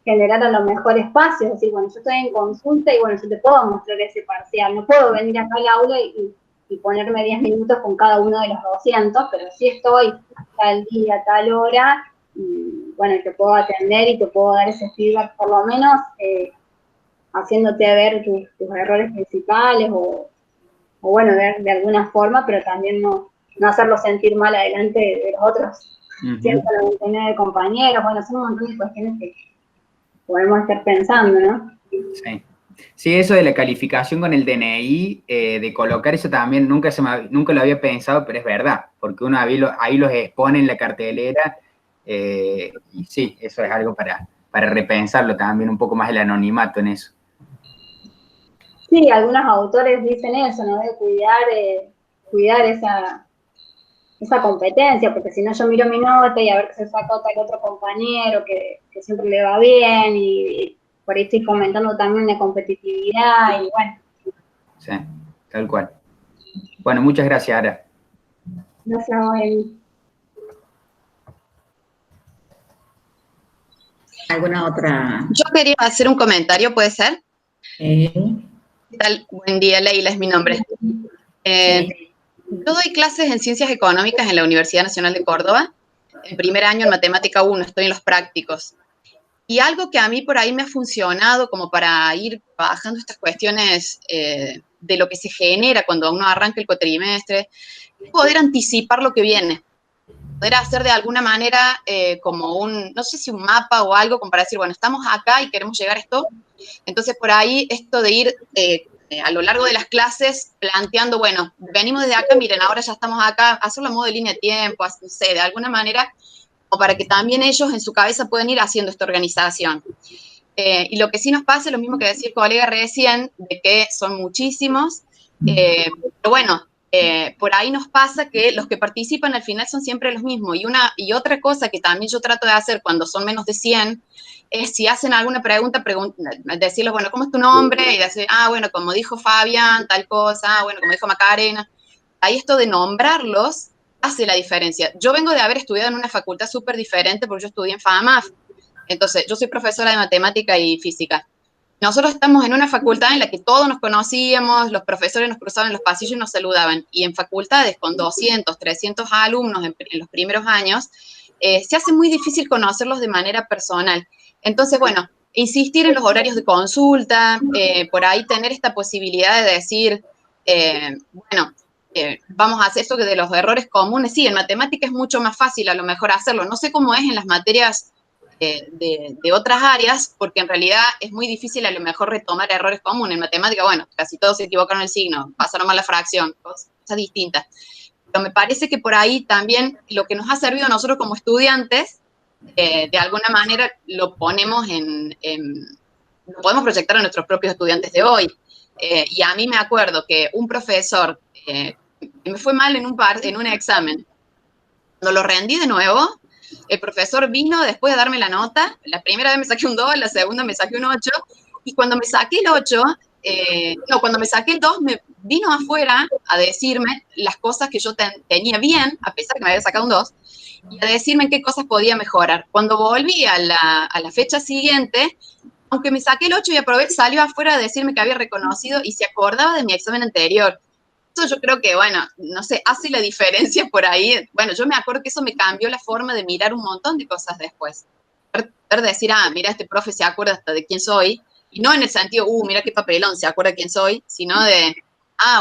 generar a lo mejor espacios, es decir, bueno, yo estoy en consulta y bueno, yo te puedo mostrar ese parcial, no puedo venir acá al aula y ponerme 10 minutos con cada uno de los 200, pero sí estoy tal día, tal hora, y bueno, te puedo atender y te puedo dar ese feedback, por lo menos haciéndote ver tus errores principales, o bueno, de alguna forma, pero también no hacerlo sentir mal adelante de los otros 199 compañeros. Bueno, son un montón de cuestiones que podemos estar pensando, ¿no? Sí. Sí, eso de la calificación con el DNI, de colocar eso también, nunca lo había pensado, pero es verdad, porque uno ahí los expone en la cartelera, y sí, eso es algo para repensarlo también, un poco más el anonimato en eso. Sí, algunos autores dicen eso, ¿no? De cuidar esa competencia, porque si no yo miro mi nota y a ver qué se sacó tal otro compañero que siempre le va bien, y por ahí estoy fomentando también la competitividad, y bueno. Sí, tal cual. Bueno, muchas gracias, Ara. Gracias, Noel. ¿Alguna otra? Yo quería hacer un comentario, ¿puede ser? ¿Qué tal? Buen día, Leila es mi nombre. Sí. Yo doy clases en Ciencias Económicas en la Universidad Nacional de Córdoba. El primer año en Matemática 1, estoy en los prácticos. Y algo que a mí por ahí me ha funcionado como para ir bajando estas cuestiones de lo que se genera cuando uno arranca el cuatrimestre, es poder anticipar lo que viene. Poder hacer de alguna manera como no sé si un mapa o algo, como para decir, bueno, estamos acá y queremos llegar a esto. Entonces, por ahí, esto de ir a lo largo de las clases planteando, bueno, venimos desde acá, miren, ahora ya estamos acá, hacerlo a modo de línea de tiempo, no sé, de alguna manera o para que también ellos en su cabeza puedan ir haciendo esta organización. Y lo que sí nos pasa es lo mismo que decía el colega recién, de que son muchísimos, pero bueno, por ahí nos pasa que los que participan al final son siempre los mismos. Y otra cosa que también yo trato de hacer cuando son menos de 100, es si hacen alguna pregunta, decirles, bueno, ¿cómo es tu nombre? Y decir, bueno, como dijo Fabián, tal cosa, bueno, como dijo Macarena. Ahí esto de nombrarlos hace la diferencia. Yo vengo de haber estudiado en una facultad súper diferente porque yo estudié en FAMAF. Entonces, yo soy profesora de matemática y física. Nosotros estamos en una facultad en la que todos nos conocíamos, los profesores nos cruzaban en los pasillos y nos saludaban. Y en facultades con 200, 300 alumnos en los primeros años, se hace muy difícil conocerlos de manera personal. Entonces, bueno, insistir en los horarios de consulta, por ahí tener esta posibilidad de decir, bueno, vamos a hacer esto que de los errores comunes. Sí, en matemática es mucho más fácil a lo mejor hacerlo. No sé cómo es en las materias de otras áreas, porque en realidad es muy difícil a lo mejor retomar errores comunes. En matemática, bueno, casi todos se equivocaron el signo, pasaron mal la fracción, cosas distintas. Pero me parece que por ahí también lo que nos ha servido a nosotros como estudiantes, de alguna manera lo ponemos lo podemos proyectar a nuestros propios estudiantes de hoy. Y a mí me acuerdo que un profesor me fue mal en un examen. Cuando lo rendí de nuevo, el profesor vino después de darme la nota. La primera vez me saqué un 2, la segunda me saqué un 8, y cuando me saqué el 8, cuando me saqué el 2, me vino afuera a decirme las cosas que yo tenía bien, a pesar que me había sacado un 2, y a decirme en qué cosas podía mejorar. Cuando volví a la fecha siguiente, aunque me saqué el 8 y aprobé, salió afuera a decirme que había reconocido y se acordaba de mi examen anterior. Eso yo creo que, bueno, no sé, hace la diferencia por ahí. Bueno, yo me acuerdo que eso me cambió la forma de mirar un montón de cosas después. De decir, mira, este profe se acuerda hasta de quién soy, y no en el sentido, mira qué papelón, se acuerda de quién soy, sino de,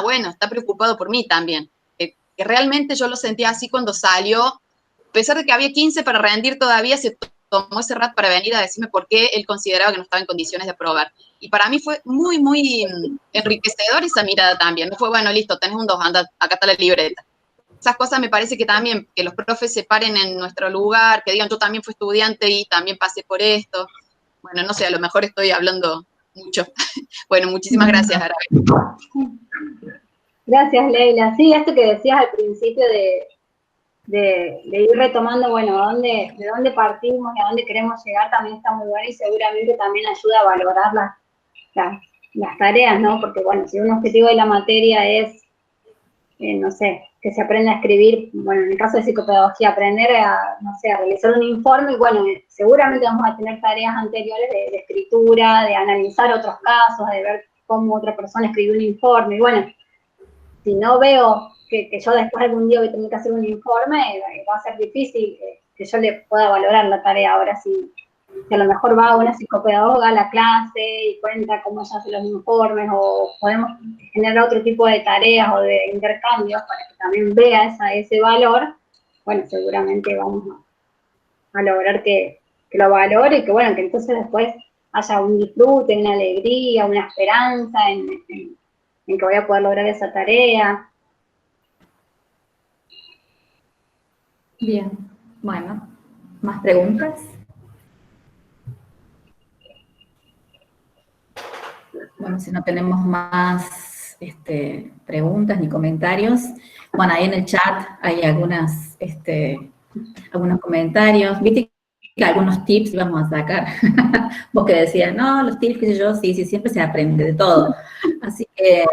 bueno, está preocupado por mí también. Que realmente yo lo sentía así cuando salió, a pesar de que había 15 para rendir todavía, se tomó ese rato para venir a decirme por qué él consideraba que no estaba en condiciones de aprobar. Y para mí fue muy, muy enriquecedor esa mirada también. No fue, bueno, listo, tenés un 2, anda, acá está la libreta. Esas cosas me parece que también, que los profes se paren en nuestro lugar, que digan, yo también fui estudiante y también pasé por esto. Bueno, no sé, a lo mejor estoy hablando mucho. Bueno, muchísimas gracias, Arabe. Gracias, Leila. Sí, esto que decías al principio de ir retomando, bueno, de dónde partimos y a dónde queremos llegar también está muy bueno y seguramente también ayuda a valorar las tareas, ¿no? Porque, bueno, si un objetivo de la materia es, no sé, que se aprenda a escribir, bueno, en el caso de psicopedagogía, aprender a, no sé, a realizar un informe, y bueno, seguramente vamos a tener tareas anteriores de escritura, de analizar otros casos, de ver cómo otra persona escribió un informe, y bueno, si no veo que yo después algún día voy a tener que hacer un informe, va a ser difícil que yo le pueda valorar la tarea. Ahora si a lo mejor va una psicopedagoga a la clase y cuenta cómo ella hace los informes, o podemos generar otro tipo de tareas o de intercambios para que también vea ese valor, bueno, seguramente vamos a lograr que lo valore y que, bueno, que entonces después haya un disfrute, una alegría, una esperanza en que voy a poder lograr esa tarea. Bien, bueno, ¿más preguntas? Bueno, si no tenemos más preguntas ni comentarios, bueno, ahí en el chat hay algunos comentarios. Viste que algunos tips íbamos a sacar. Vos que decías, no, los tips, qué sé yo, sí, siempre se aprende de todo. Así que,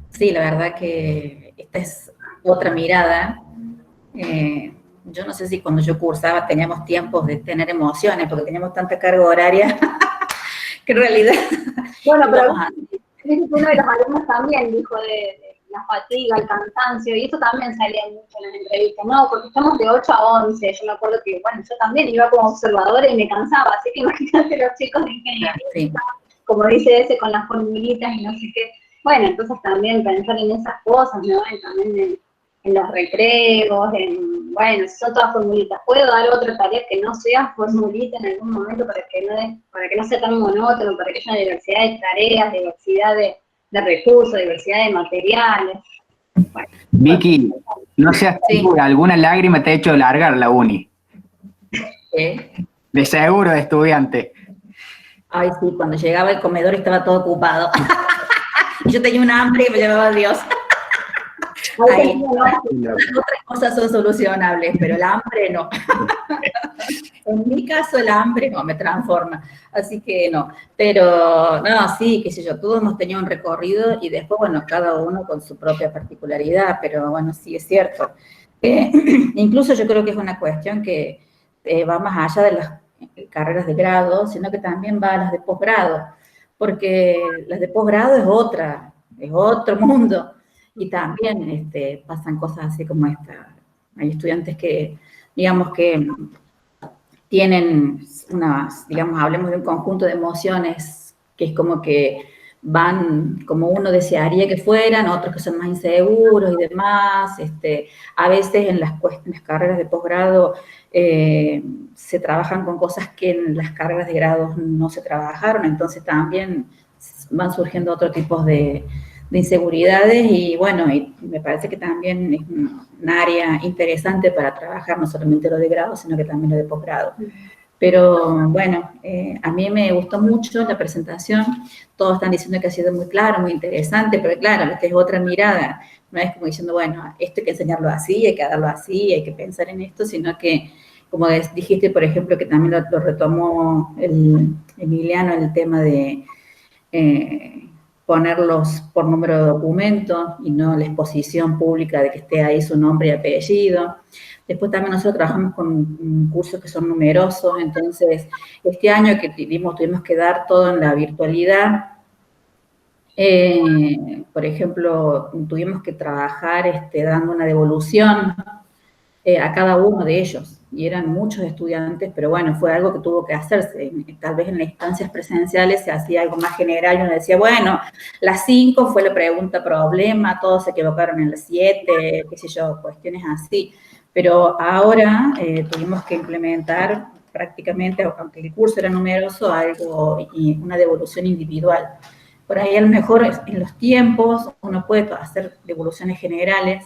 sí, la verdad que esta es otra mirada. Yo no sé si cuando yo cursaba teníamos tiempos de tener emociones, porque teníamos tanta carga horaria, que en realidad... Bueno, pero uno de los alumnos también dijo de la fatiga, el cansancio, y eso también salía mucho en las entrevistas, no, porque estamos de 8 a 11, yo me acuerdo que, bueno, yo también iba como observadora y me cansaba, así que imagínate los chicos de ingeniería, sí, como dice ese, con las formulitas y no sé qué. Bueno, entonces también pensar en esas cosas, ¿no? También en los recreos, bueno, son todas formulitas. ¿Puedo dar otra tarea que no sea formulita en algún momento para que no sea tan monótono, para que haya diversidad de tareas, diversidad de recursos, diversidad de materiales? Bueno, Vicky, No sé Sí. si alguna lágrima te ha hecho largar la uni. De seguro, de estudiante. Ay, sí, cuando llegaba el comedor estaba todo ocupado. Y yo tenía un hambre que me llevaba a Dios. Ahí, otras cosas son solucionables, pero el hambre no. En mi caso el hambre no me transforma, así que no. Pero no, sí, qué sé yo, todos hemos tenido un recorrido y después, bueno, cada uno con su propia particularidad, pero bueno, sí es cierto. Incluso yo creo que es una cuestión que va más allá de las carreras de grado, sino que también va a las de posgrado, porque las de posgrado es otro mundo, y también pasan cosas así como esta. Hay estudiantes que, digamos que tienen unas, digamos, hablemos de un conjunto de emociones que es como que van como uno desearía que fueran, otros que son más inseguros y demás. A veces en las carreras de posgrado se trabajan con cosas que en las carreras de grado no se trabajaron, entonces también van surgiendo otros tipos de inseguridades y bueno, y me parece que también es un área interesante para trabajar, no solamente lo de grado, sino que también lo de posgrado. Pero bueno, a mí me gustó mucho la presentación, todos están diciendo que ha sido muy claro, muy interesante, pero claro, esta es otra mirada, no es como diciendo, bueno, esto hay que enseñarlo así, hay que darlo así, hay que pensar en esto, sino que, como dijiste, por ejemplo, que también lo retomó el Emiliano, el tema de ponerlos por número de documento y no la exposición pública de que esté ahí su nombre y apellido. Después también nosotros trabajamos con cursos que son numerosos, entonces este año que tuvimos que dar todo en la virtualidad. Por ejemplo, tuvimos que trabajar dando una devolución a cada uno de ellos. Y eran muchos estudiantes, pero bueno, fue algo que tuvo que hacerse. Tal vez en las instancias presenciales se hacía algo más general y uno decía, bueno, las 5 fue la pregunta problema, todos se equivocaron en las 7, qué sé yo, cuestiones así. Pero ahora tuvimos que implementar prácticamente, aunque el curso era numeroso, algo y una devolución individual. Por ahí a lo mejor en los tiempos uno puede hacer devoluciones generales,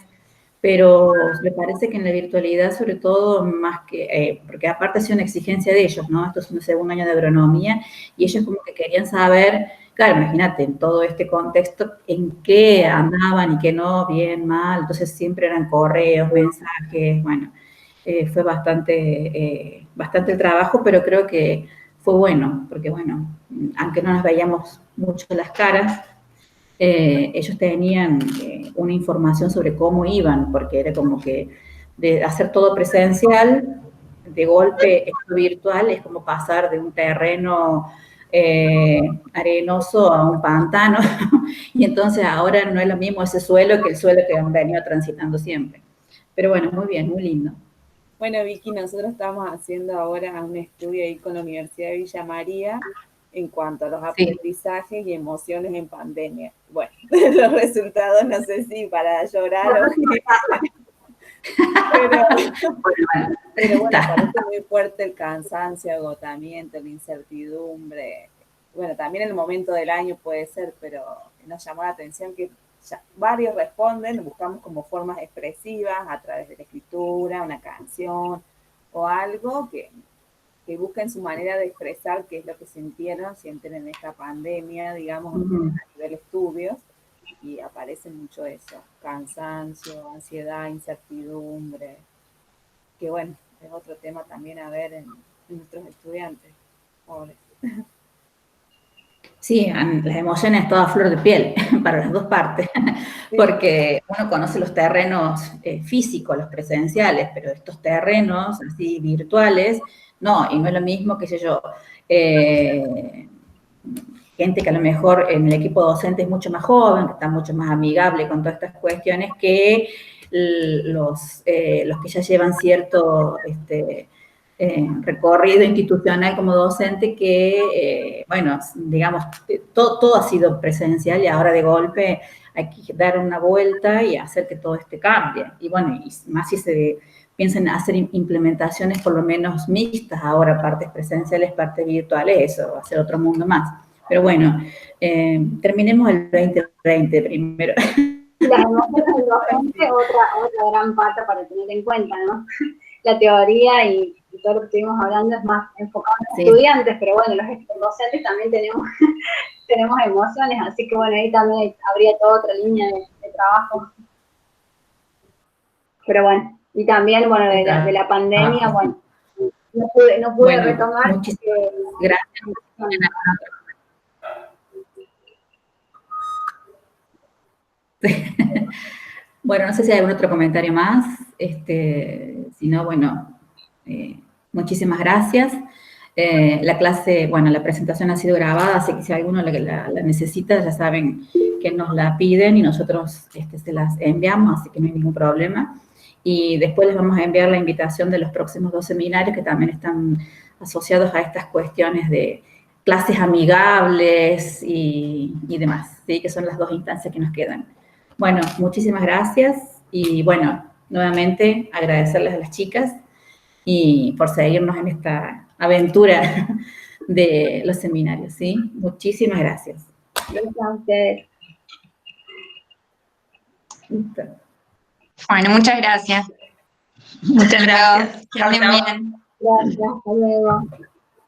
pero me parece que en la virtualidad, sobre todo, más que, porque aparte ha sido una exigencia de ellos, ¿no? Esto es un segundo año de agronomía, y ellos como que querían saber, claro, imagínate, en todo este contexto, en qué andaban y qué no, bien, mal, entonces siempre eran correos, mensajes, bueno, fue bastante el trabajo, pero creo que fue bueno, porque bueno, aunque no nos veíamos mucho las caras, ellos tenían una información sobre cómo iban, porque era como que de hacer todo presencial, de golpe esto virtual es como pasar de un terreno arenoso a un pantano, y entonces ahora no es lo mismo ese suelo que el suelo que han venido transitando siempre. Pero bueno, muy bien, muy lindo. Bueno, Vicky, nosotros estamos haciendo ahora un estudio ahí con la Universidad de Villa María en cuanto a los aprendizajes y emociones en pandemia. Bueno, los resultados no sé si para llorar o pero bueno, parece muy fuerte el cansancio, agotamiento, la incertidumbre. Bueno, también el momento del año puede ser, pero nos llamó la atención que varios responden, buscamos como formas expresivas a través de la escritura, una canción o algo que busquen su manera de expresar qué es lo que sienten en esta pandemia, digamos, a nivel estudios, y aparece mucho eso, cansancio, ansiedad, incertidumbre, que bueno, es otro tema también a ver en nuestros estudiantes, pobres. Sí, las emociones todas flor de piel para las dos partes, porque uno conoce los terrenos físicos, los presenciales, pero estos terrenos así virtuales, no, y no es lo mismo, qué sé yo, gente que a lo mejor en el equipo docente es mucho más joven, que está mucho más amigable con todas estas cuestiones, que los que ya llevan cierto recorrido institucional como docente que, bueno, digamos, todo ha sido presencial y ahora de golpe hay que dar una vuelta y hacer que todo cambie. Y bueno, y más si se piensa en hacer implementaciones por lo menos mixtas ahora, partes presenciales, partes virtuales, eso va a ser otro mundo más. Pero bueno, terminemos el 2020 primero. las emociones del docente, otra gran pata para tener en cuenta, ¿no? La teoría y todo lo que estuvimos hablando es más enfocado en los estudiantes, pero bueno, los docentes también tenemos emociones, así que bueno, ahí también habría toda otra línea de trabajo. Pero bueno, y también, bueno, de la pandemia, bueno, no pude retomar. Muchísimas gracias. Bueno, no sé si hay algún otro comentario más. Si no, bueno, muchísimas gracias. La clase, bueno, la presentación ha sido grabada, así que si alguno la necesita, ya saben que nos la piden y nosotros se las enviamos, así que no hay ningún problema. Y después les vamos a enviar la invitación de los próximos 2 seminarios que también están asociados a estas cuestiones de clases amigables y demás, ¿sí? Que son las 2 instancias que nos quedan. Bueno, muchísimas gracias y bueno, nuevamente agradecerles a las chicas y por seguirnos en esta aventura de los seminarios, ¿sí? Muchísimas gracias. Gracias a ustedes. Listo. Bueno, muchas gracias. Muchas gracias. Que hablen bien. Gracias, hasta luego.